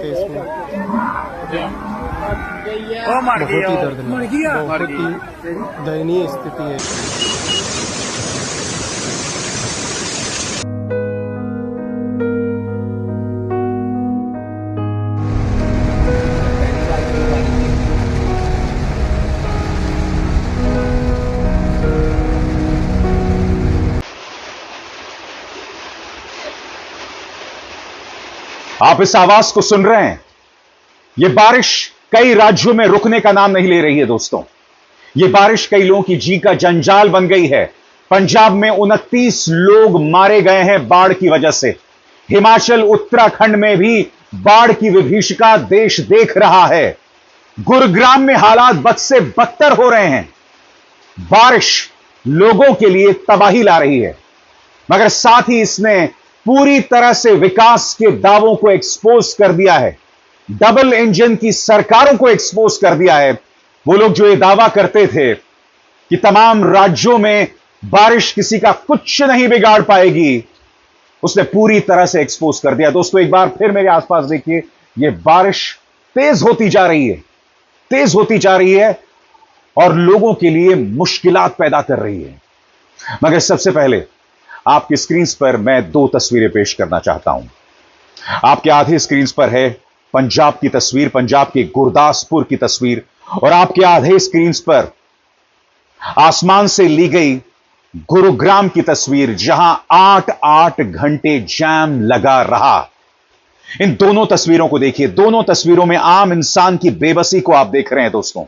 सकते इसमें। बहुत ही दर्दनाक, बहुत ही दयनीय स्थिति है। आप इस आवाज को सुन रहे हैं। यह बारिश कई राज्यों में रुकने का नाम नहीं ले रही है दोस्तों। यह बारिश कई लोगों की जी का जंजाल बन गई है। पंजाब में 29 लोग मारे गए हैं बाढ़ की वजह से। हिमाचल, उत्तराखंड में भी बाढ़ की विभीषिका देश देख रहा है। गुरुग्राम में हालात बद से बदतर हो रहे हैं। बारिश लोगों के लिए तबाही ला रही है, मगर साथ ही इसने पूरी तरह से विकास के दावों को एक्सपोज कर दिया है। डबल इंजन की सरकारों को एक्सपोज कर दिया है। वो लोग जो ये दावा करते थे कि तमाम राज्यों में बारिश किसी का कुछ नहीं बिगाड़ पाएगी, उसने पूरी तरह से एक्सपोज कर दिया। दोस्तों, एक बार फिर मेरे आसपास देखिए, यह बारिश तेज होती जा रही है, तेज होती जा रही है और लोगों के लिए मुश्किलात पैदा कर रही है। मगर सबसे पहले आपकी स्क्रीन पर मैं 2 तस्वीरें पेश करना चाहता हूं। आपके आधे स्क्रीन पर है पंजाब की तस्वीर, पंजाब के गुरदासपुर की तस्वीर, और आपके आधे स्क्रीन पर आसमान से ली गई गुरुग्राम की तस्वीर, जहां 8-8 घंटे जैम लगा रहा। इन दोनों तस्वीरों को देखिए। दोनों तस्वीरों में आम इंसान की बेबसी को आप देख रहे हैं दोस्तों।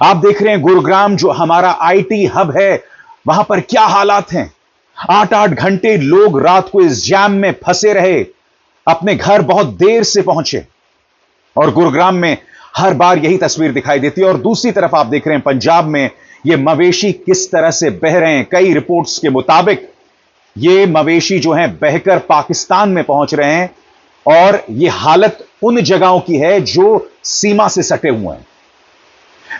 आप देख रहे हैं गुरुग्राम, जो हमारा आईटी हब है, वहां पर क्या हालात हैं। 8-8 घंटे लोग रात को इस जैम में फंसे रहे, अपने घर बहुत देर से पहुंचे, और गुरुग्राम में हर बार यही तस्वीर दिखाई देती है। और दूसरी तरफ आप देख रहे हैं पंजाब में ये मवेशी किस तरह से बह रहे हैं। कई रिपोर्ट्स के मुताबिक ये मवेशी जो हैं बहकर पाकिस्तान में पहुंच रहे हैं, और ये हालत उन जगहों की है जो सीमा से सटे हुए हैं।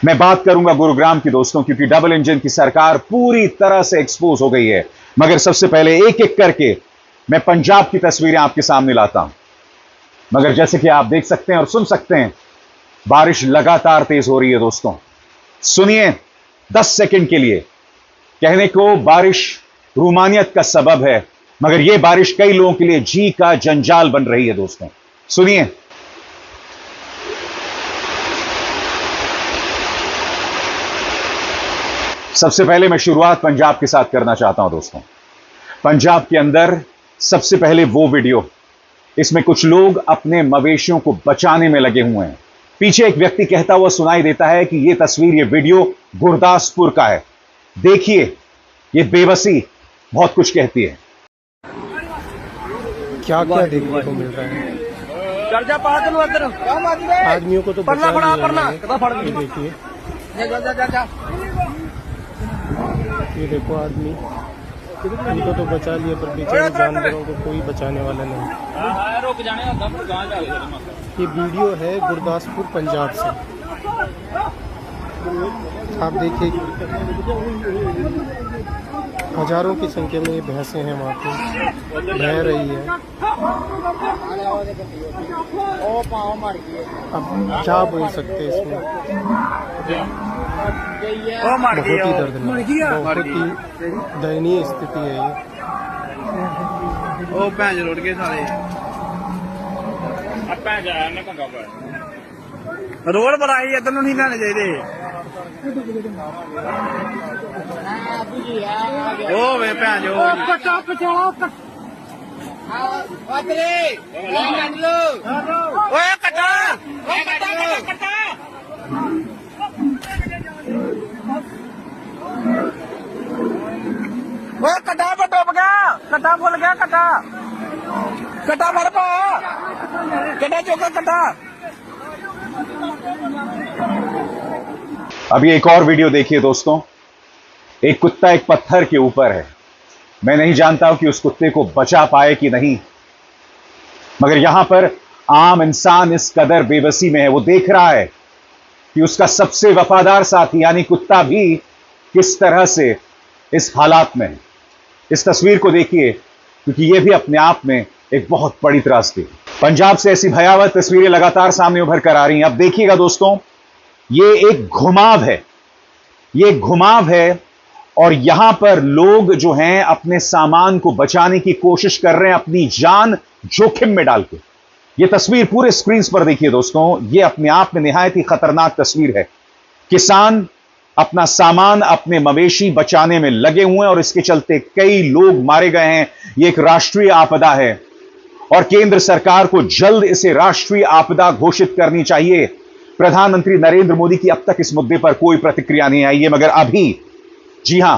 मैं बात करूंगा गुरुग्राम की दोस्तों, क्योंकि डबल इंजन की सरकार पूरी तरह से एक्सपोज हो गई है। मगर सबसे पहले एक एक करके मैं पंजाब की तस्वीरें आपके सामने लाता हूं। मगर जैसे कि आप देख सकते हैं और सुन सकते हैं, बारिश लगातार तेज हो रही है दोस्तों। सुनिए 10 सेकंड के लिए। कहने को बारिश रूमानियत का सबब है, मगर यह बारिश कई लोगों के लिए जी का जंजाल बन रही है दोस्तों। सुनिए। सबसे पहले मैं शुरुआत पंजाब के साथ करना चाहता हूं दोस्तों। पंजाब के अंदर सबसे पहले वो वीडियो, इसमें कुछ लोग अपने मवेशियों को बचाने में लगे हुए हैं। पीछे एक व्यक्ति कहता हुआ सुनाई देता है कि यह तस्वीर, यह वीडियो गुरदासपुर का है। देखिए, यह बेबसी बहुत कुछ कहती है। क्या क्या देखने को मिल रहा है। आदमियों को तो बचा लिया। देखिए, ये देखो आदमी, इनको तो बचा लिया, पर बेचारे जानवरों को कोई बचाने वाला नहीं। ये वीडियो है गुरदासपुर पंजाब से। आप देखिए, हजारों की संख्या में ये भैंसें हैं वहाँ पे, बह रही है। अब क्या बोल सकते हैं इसमें। बहुत ही दर्दनाक, बहुत ही दयनीय स्थिति है ये। ओ भैंस लुट गए सारे। रोड बनाई इधर नहीं लाने चाहिए। ओ वे भैंस कटा पर डूब गया, कटा भूल गया, कटा कटा भर पा, कटा चौका कटा। अब ये एक और वीडियो देखिए दोस्तों। एक कुत्ता एक पत्थर के ऊपर है। मैं नहीं जानता हूं कि उस कुत्ते को बचा पाए कि नहीं, मगर यहां पर आम इंसान इस कदर बेबसी में है। वो देख रहा है कि उसका सबसे वफादार साथी यानी कुत्ता भी किस तरह से इस हालात में है। इस तस्वीर को देखिए, क्योंकि यह भी अपने आप में एक बहुत बड़ी त्रासदी। पंजाब से ऐसी भयावह तस्वीरें लगातार सामने उभर कर आ रही हैं। अब देखिएगा दोस्तों, ये एक घुमाव है, ये एक घुमाव है और यहां पर लोग जो हैं अपने सामान को बचाने की कोशिश कर रहे हैं, अपनी जान जोखिम में डाल के। ये तस्वीर पूरे स्क्रीन पर देखिए दोस्तों, ये अपने आप में निहायत ही खतरनाक तस्वीर है। किसान अपना सामान, अपने मवेशी बचाने में लगे हुए हैं और इसके चलते कई लोग मारे गए हैं। यह एक राष्ट्रीय आपदा है और केंद्र सरकार को जल्द इसे राष्ट्रीय आपदा घोषित करनी चाहिए। प्रधानमंत्री नरेंद्र मोदी की अब तक इस मुद्दे पर कोई प्रतिक्रिया नहीं आई है, मगर अभी, जी हां,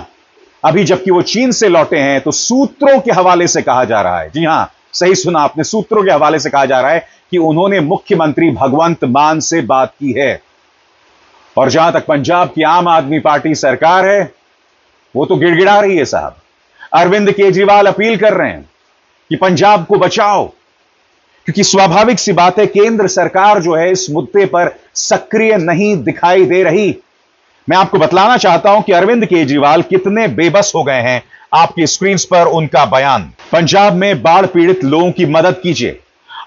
अभी जबकि वो चीन से लौटे हैं तो सूत्रों के हवाले से कहा जा रहा है, जी हां, सही सुना आपने, सूत्रों के हवाले से कहा जा रहा है कि उन्होंने मुख्यमंत्री भगवंत मान से बात की है। और जहां तक पंजाब की आम आदमी पार्टी सरकार है, वो तो गिड़गिड़ा रही है साहब। अरविंद केजरीवाल अपील कर रहे हैं कि पंजाब को बचाओ, क्योंकि स्वाभाविक सी बात है, केंद्र सरकार जो है इस मुद्दे पर सक्रिय नहीं दिखाई दे रही। मैं आपको बतलाना चाहता हूं कि अरविंद केजरीवाल कितने बेबस हो गए हैं। आपकी स्क्रीन पर उनका बयान। पंजाब में बाढ़ पीड़ित लोगों की मदद कीजिए,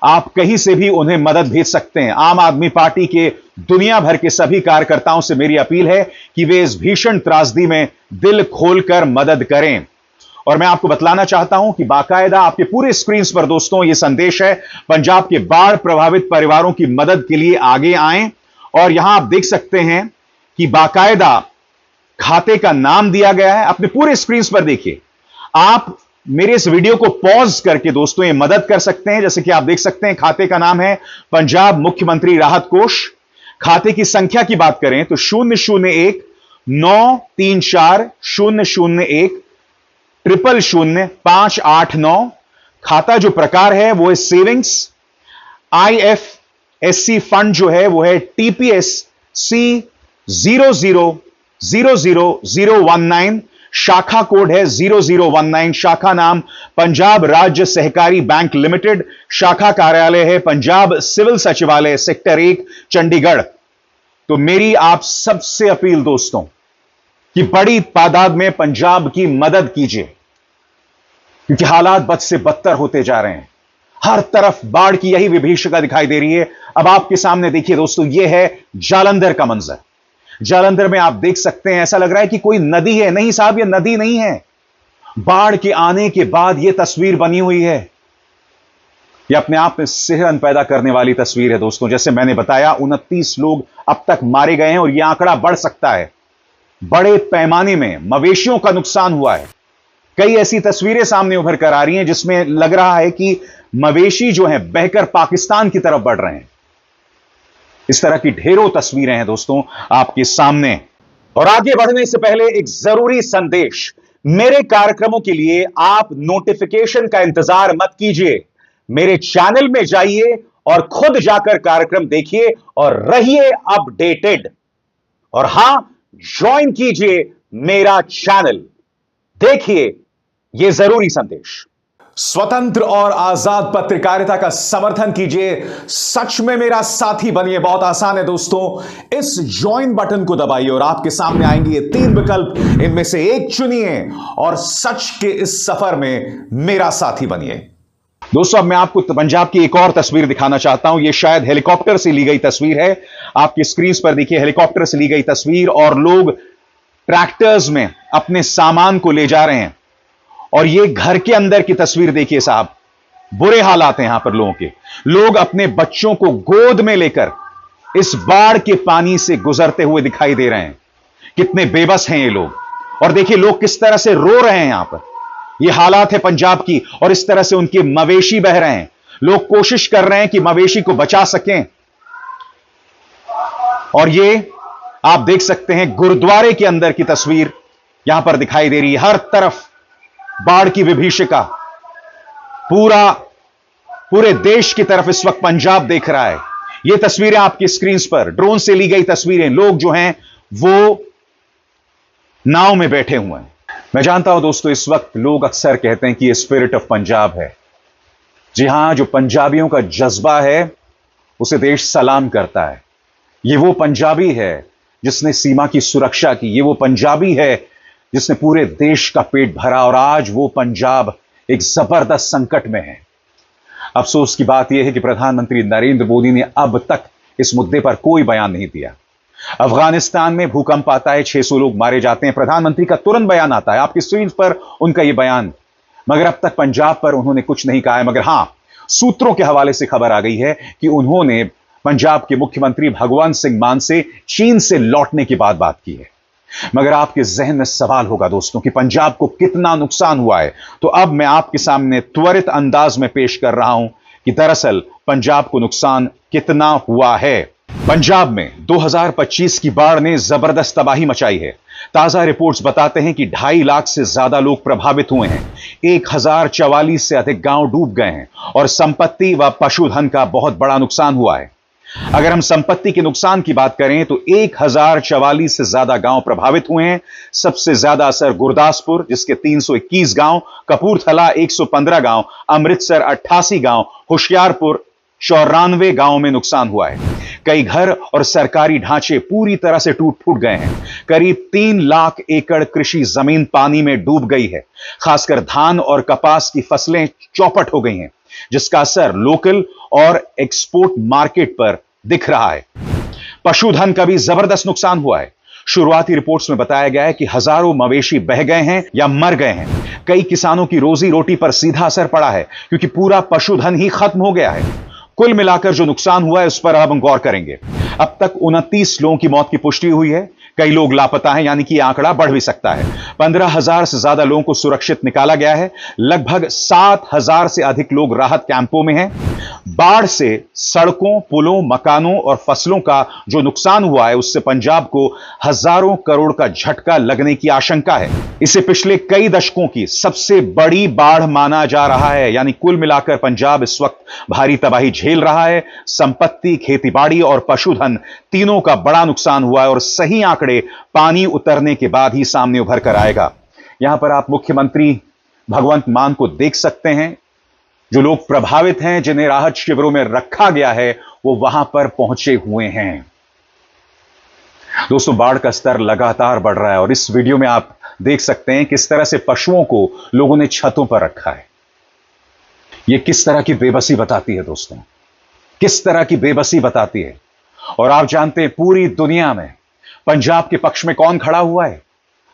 आप कहीं से भी उन्हें मदद भेज सकते हैं। आम आदमी पार्टी के दुनिया भर के सभी कार्यकर्ताओं से मेरी अपील है कि वे इस भीषण त्रासदी में दिल खोलकर मदद करें। और मैं आपको बतलाना चाहता हूं कि बाकायदा आपके पूरे स्क्रीन पर दोस्तों यह संदेश है, पंजाब के बाढ़ प्रभावित परिवारों की मदद के लिए आगे आएं। और यहां आप देख सकते हैं कि बाकायदा खाते का नाम दिया गया है। अपने पूरे स्क्रीन पर देखिए, आप मेरे इस वीडियो को पॉज करके दोस्तों ये मदद कर सकते हैं। जैसे कि आप देख सकते हैं, खाते का नाम है पंजाब मुख्यमंत्री राहत कोष। खाते की संख्या की बात करें तो 001-934-001-000-589। खाता जो प्रकार है वो है सेविंग्स। IFSC फंड जो है वो है TPSC 000019। शाखा कोड है 0019। शाखा नाम पंजाब राज्य सहकारी बैंक लिमिटेड। शाखा कार्यालय है पंजाब सिविल सचिवालय सेक्टर 1 चंडीगढ़। तो मेरी आप सबसे अपील दोस्तों कि बड़ी तादाद में पंजाब की मदद कीजिए, क्योंकि हालात बद से बदतर होते जा रहे हैं। हर तरफ बाढ़ की यही विभीषिका दिखाई दे रही है। अब आपके सामने देखिए दोस्तों, यह है जालंधर का मंजर। जालंधर में आप देख सकते हैं, ऐसा लग रहा है कि कोई नदी है। नहीं साहब, यह नदी नहीं है। बाढ़ के आने के बाद यह तस्वीर बनी हुई है। यह अपने आप में सिहरन पैदा करने वाली तस्वीर है दोस्तों। जैसे मैंने बताया, 29 लोग अब तक मारे गए हैं और यह आंकड़ा बढ़ सकता है। बड़े पैमाने में मवेशियों का नुकसान हुआ है। कई ऐसी तस्वीरें सामने उभर कर आ रही हैं जिसमें लग रहा है कि मवेशी जो हैं बहकर पाकिस्तान की तरफ बढ़ रहे हैं। इस तरह की ढेरों तस्वीरें हैं दोस्तों आपके सामने। और आगे बढ़ने से पहले एक जरूरी संदेश। मेरे कार्यक्रमों के लिए आप नोटिफिकेशन का इंतजार मत कीजिए। मेरे चैनल में जाइए और खुद जाकर कार्यक्रम देखिए और रहिए अपडेटेड। और हां, ज्वाइन कीजिए मेरा चैनल। देखिए यह जरूरी संदेश। स्वतंत्र और आजाद पत्रकारिता का समर्थन कीजिए, सच में मेरा साथी बनिए। बहुत आसान है दोस्तों, इस ज्वाइन बटन को दबाइए और आपके सामने आएंगे ये 3 विकल्प। इनमें से एक चुनिए और सच के इस सफर में मेरा साथी बनिए। दोस्तों, अब मैं आपको पंजाब की एक और तस्वीर दिखाना चाहता हूं। यह शायद हेलीकॉप्टर से ली गई तस्वीर है। आपकी स्क्रीन पर देखिए, हेलीकॉप्टर से ली गई तस्वीर और लोग ट्रैक्टर्स में अपने सामान को ले जा रहे हैं। और ये घर के अंदर की तस्वीर देखिए साहब, बुरे हालात हैं यहां पर लोगों के। लोग अपने बच्चों को गोद में लेकर इस बाढ़ के पानी से गुजरते हुए दिखाई दे रहे हैं। कितने बेबस हैं ये लोग। और देखिए लोग किस तरह से रो रहे हैं यहां पर। ये हालात है पंजाब की और इस तरह से उनके मवेशी बह रहे हैं। लोग कोशिश कर रहे हैं कि मवेशी को बचा सकें। और ये आप देख सकते हैं गुरुद्वारे के अंदर की तस्वीर यहां पर दिखाई दे रही है। हर तरफ बाढ़ की विभीषिका। पूरे देश की तरफ इस वक्त पंजाब देख रहा है। ये तस्वीरें आपकी स्क्रीन पर ड्रोन से ली गई तस्वीरें। लोग जो हैं वो नाव में बैठे हुए हैं। मैं जानता हूं दोस्तों, इस वक्त लोग अक्सर कहते हैं कि ये स्पिरिट ऑफ पंजाब है। जी हां, जो पंजाबियों का जज्बा है उसे देश सलाम करता है। ये वो पंजाबी है जिसने सीमा की सुरक्षा की। ये वो पंजाबी है जिसने पूरे देश का पेट भरा। और आज वो पंजाब एक जबरदस्त संकट में है। अफसोस की बात यह है कि प्रधानमंत्री नरेंद्र मोदी ने अब तक इस मुद्दे पर कोई बयान नहीं दिया। अफगानिस्तान में भूकंप आता है, 600 लोग मारे जाते हैं, प्रधानमंत्री का तुरंत बयान आता है, आपकी स्क्रीन पर उनका यह बयान, मगर अब तक पंजाब पर उन्होंने कुछ नहीं कहा है। मगर हां, सूत्रों के हवाले से खबर आ गई है कि उन्होंने पंजाब के मुख्यमंत्री भगवंत सिंह मान से चीन से लौटने के बाद बात की है। मगर आपके जहन में सवाल होगा दोस्तों कि पंजाब को कितना नुकसान हुआ है, तो अब मैं आपके सामने त्वरित अंदाज में पेश कर रहा हूं कि दरअसल पंजाब को नुकसान कितना हुआ है। पंजाब में 2025 की बाढ़ ने जबरदस्त तबाही मचाई है। ताजा रिपोर्ट्स बताते हैं कि 2.5 लाख से ज्यादा लोग प्रभावित हुए हैं, 1044 से अधिक गांव डूब गए हैं और संपत्ति व पशुधन का बहुत बड़ा नुकसान हुआ है। अगर हम संपत्ति के नुकसान की बात करें तो 1044 से ज्यादा गांव प्रभावित हुए हैं। सबसे ज्यादा असर गुरदासपुर, जिसके 321 गांव, कपूरथला 115 गांव, अमृतसर 88 गांव, होशियारपुर 94 गांव में नुकसान हुआ है। कई घर और सरकारी ढांचे पूरी तरह से टूट फूट गए हैं। करीब 3 लाख एकड़ कृषि जमीन पानी में डूब गई है। खासकर धान और कपास की फसलें चौपट हो गई हैं, जिसका असर लोकल और एक्सपोर्ट मार्केट पर दिख रहा है। पशुधन का भी जबरदस्त नुकसान हुआ है। शुरुआती रिपोर्ट्स में बताया गया है कि हजारों मवेशी बह गए हैं या मर गए हैं। कई किसानों की रोजी रोटी पर सीधा असर पड़ा है, क्योंकि पूरा पशुधन ही खत्म हो गया है। कुल मिलाकर जो नुकसान हुआ है उस पर अब हम गौर करेंगे। अब तक 29 लोगों की मौत की पुष्टि हुई है। कई लोग लापता हैं, यानी कि आंकड़ा बढ़ भी सकता है। 15,000 से ज्यादा लोगों को सुरक्षित निकाला गया है। लगभग 7,000 से अधिक लोग राहत कैंपों में हैं। बाढ़ से सड़कों, पुलों, मकानों और फसलों का जो नुकसान हुआ है, उससे पंजाब को हजारों करोड़ का झटका लगने की आशंका है। इसे पिछले कई दशकों की सबसे बड़ी बाढ़ माना जा रहा है। यानी कुल मिलाकर पंजाब इस वक्त भारी तबाही झेल रहा है। संपत्ति, खेतीबाड़ी और पशुधन तीनों का बड़ा नुकसान हुआ है और सही आंकड़े पानी उतरने के बाद ही सामने उभर कर आएगा। यहां पर आप मुख्यमंत्री भगवंत मान को देख सकते हैं। जो लोग प्रभावित हैं, जिन्हें राहत शिविरों में रखा गया है, वो वहां पर पहुंचे हुए हैं। दोस्तों, बाढ़ का स्तर लगातार बढ़ रहा है और इस वीडियो में आप देख सकते हैं किस तरह से पशुओं को लोगों ने छतों पर रखा है। यह किस तरह की बेबसी बताती है दोस्तों, किस तरह की बेबसी बताती है। और आप जानते हैं पूरी दुनिया में पंजाब के पक्ष में कौन खड़ा हुआ है?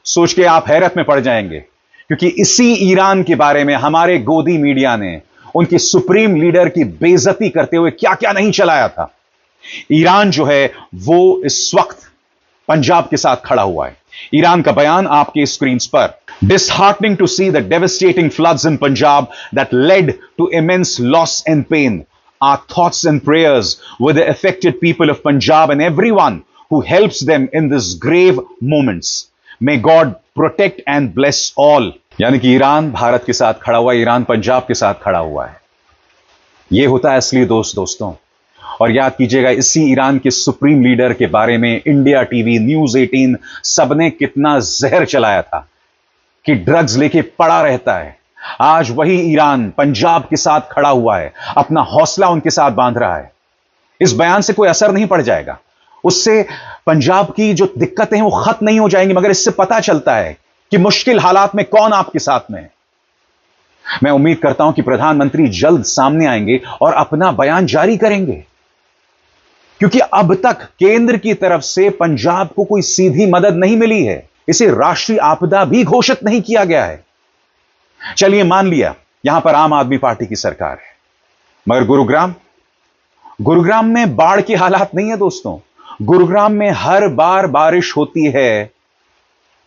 सोच के आप हैरत में पड़ जाएंगे, क्योंकि इसी ईरान के बारे में हमारे गोदी मीडिया ने उनकी सुप्रीम लीडर की बेइज्जती करते हुए क्या क्या नहीं चलाया था। ईरान जो है वो इस वक्त पंजाब के साथ खड़ा हुआ है। ईरान का बयान आपके स्क्रीन पर। Disheartening to see the devastating floods in Punjab that led to immense loss and pain. Our thoughts and prayers with the affected people of Punjab and everyone who helps them in this grave moments. May God protect and bless all. यानी कि Iran Bharat के साथ खड़ा हुआ है, Iran Punjab के साथ खड़ा हुआ है। यह होता है असली दोस्त दोस्तों। और याद कीजिएगा, इसी ईरान के सुप्रीम लीडर के बारे में इंडिया टीवी, न्यूज 18 सबने कितना जहर चलाया था कि ड्रग्स लेके पड़ा रहता है। आज वही ईरान पंजाब के साथ खड़ा हुआ है, अपना हौसला उनके साथ बांध रहा है। इस बयान से कोई असर नहीं पड़ जाएगा, उससे पंजाब की जो दिक्कतें हैं वो खत्म नहीं हो जाएंगी, मगर इससे पता चलता है कि मुश्किल हालात में कौन आपके साथ में है। मैं उम्मीद करता हूं कि प्रधानमंत्री जल्द सामने आएंगे और अपना बयान जारी करेंगे, क्योंकि अब तक केंद्र की तरफ से पंजाब को कोई सीधी मदद नहीं मिली है। इसे राष्ट्रीय आपदा भी घोषित नहीं किया गया है। चलिए मान लिया यहां पर आम आदमी पार्टी की सरकार है, मगर गुरुग्राम में बाढ़ की हालात नहीं है दोस्तों। गुरुग्राम में हर बार बारिश होती है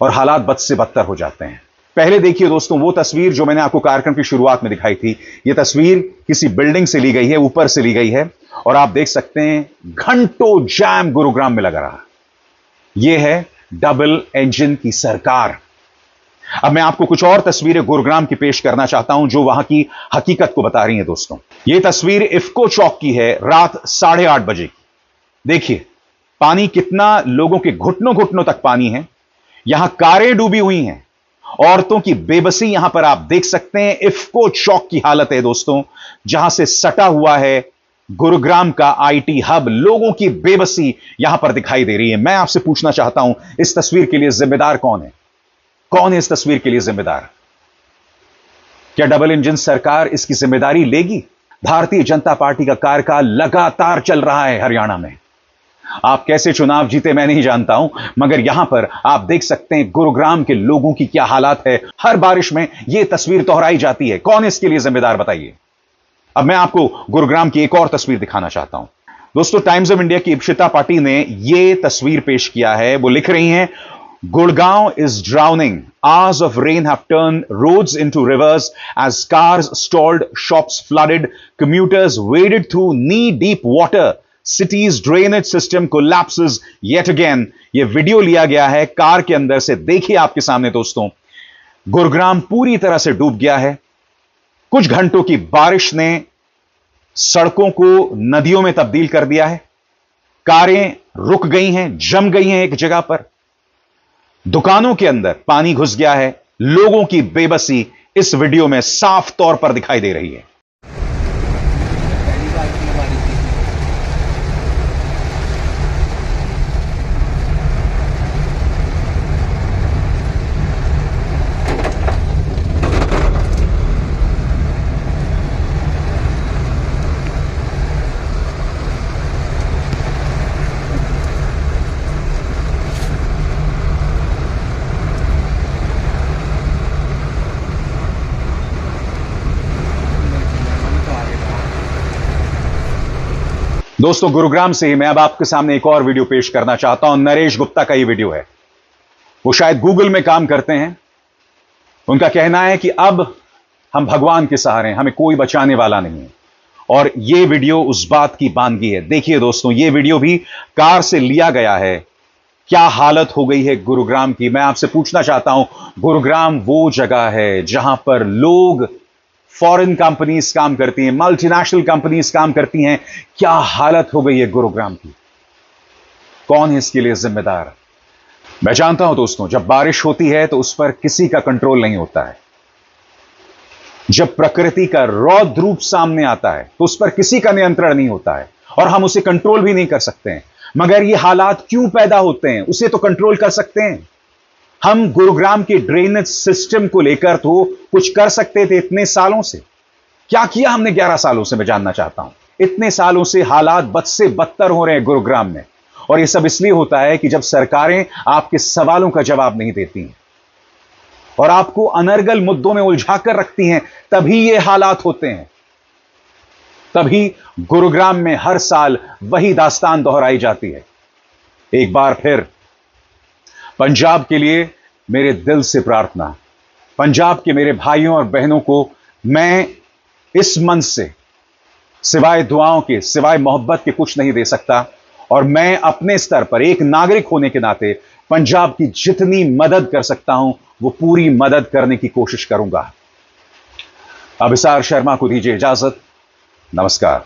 और हालात बद से बदतर हो जाते हैं। पहले देखिए दोस्तों वो तस्वीर जो मैंने आपको कार्यक्रम की शुरुआत में दिखाई थी। यह तस्वीर किसी बिल्डिंग से ली गई है, ऊपर से ली गई है, और आप देख सकते हैं घंटों जैम गुरुग्राम में लगा रहा। यह है डबल इंजन की सरकार। अब मैं आपको कुछ और तस्वीरें गुरुग्राम की पेश करना चाहता हूं जो वहां की हकीकत को बता रही हैं दोस्तों। यह तस्वीर इफ्को चौक की है, रात 8:30 बजे की। देखिए पानी कितना, लोगों के घुटनों तक पानी है। यहां कारें डूबी हुई हैं, औरतों की बेबसी यहां पर आप देख सकते हैं। इफ्को चौक की हालत है दोस्तों, जहां से सटा हुआ है गुरुग्राम का आईटी हब। लोगों की बेबसी यहां पर दिखाई दे रही है। मैं आपसे पूछना चाहता हूं, इस तस्वीर के लिए जिम्मेदार कौन है? कौन है इस तस्वीर के लिए जिम्मेदार? क्या डबल इंजन सरकार इसकी जिम्मेदारी लेगी? भारतीय जनता पार्टी का कार्यकाल लगातार चल रहा है हरियाणा में। आप कैसे चुनाव जीते मैं नहीं जानता हूं, मगर यहां पर आप देख सकते हैं गुरुग्राम के लोगों की क्या हालात है। हर बारिश में यह तस्वीर दोहराई जाती है। कौन इसके लिए जिम्मेदार बताइए। अब मैं आपको गुरुग्राम की एक और तस्वीर दिखाना चाहता हूं। दोस्तों, टाइम्स ऑफ इंडिया की इप्शिता पाटिल ने यह तस्वीर पेश किया है। वो लिख रही हैं, Gurgaon is drowning. Hours of rain have turned roads into rivers as cars stalled, shops flooded, commuters waded through knee-deep water. City's drainage system collapses yet again. यह वीडियो लिया गया है कार के अंदर से। देखिए आपके सामने दोस्तों, गुरुग्राम पूरी तरह से डूब गया है। कुछ घंटों की बारिश ने सड़कों को नदियों में तब्दील कर दिया है। कारें रुक गई हैं, जम गई हैं एक जगह पर। दुकानों के अंदर पानी घुस गया है। लोगों की बेबसी इस वीडियो में साफ तौर पर दिखाई दे रही है। दोस्तों, गुरुग्राम से ही मैं अब आपके सामने एक और वीडियो पेश करना चाहता हूं। नरेश गुप्ता का यह वीडियो है। वो शायद गूगल में काम करते हैं। उनका कहना है कि अब हम भगवान के सहारे हैं, हमें कोई बचाने वाला नहीं है। और यह वीडियो उस बात की बानगी है। देखिए दोस्तों, यह वीडियो भी कार से लिया गया है। क्या हालत हो गई है गुरुग्राम की। मैं आपसे पूछना चाहता हूं, गुरुग्राम वो जगह है जहां पर लोग, फॉरेन कंपनीज काम करती हैं, मल्टीनेशनल कंपनीज काम करती हैं। क्या हालत हो गई है गुरुग्राम की। कौन है इसके लिए जिम्मेदार। मैं जानता हूं दोस्तों, जब बारिश होती है तो उस पर किसी का कंट्रोल नहीं होता है। जब प्रकृति का रौद्र रूप सामने आता है तो उस पर किसी का नियंत्रण नहीं होता है और हम उसे कंट्रोल भी नहीं कर सकते हैं। मगर ये हालात क्यों पैदा होते हैं, उसे तो कंट्रोल कर सकते हैं। हम गुरुग्राम के ड्रेनेज सिस्टम को लेकर तो कुछ कर सकते थे इतने सालों से। क्या किया हमने 11 सालों से, मैं जानना चाहता हूं। इतने सालों से हालात बद से बदतर हो रहे हैं गुरुग्राम में। और यह सब इसलिए होता है कि जब सरकारें आपके सवालों का जवाब नहीं देती हैं और आपको अनर्गल मुद्दों में उलझा कर रखती हैं, तभी ये हालात होते हैं। तभी गुरुग्राम में हर साल वही दास्तान दोहराई जाती है। एक बार फिर पंजाब के लिए मेरे दिल से प्रार्थना। पंजाब के मेरे भाइयों और बहनों को मैं इस मन से सिवाय दुआओं के, सिवाय मोहब्बत के कुछ नहीं दे सकता। और मैं अपने स्तर पर एक नागरिक होने के नाते पंजाब की जितनी मदद कर सकता हूं वो पूरी मदद करने की कोशिश करूंगा। अभिसार शर्मा को दीजिए इजाजत। नमस्कार।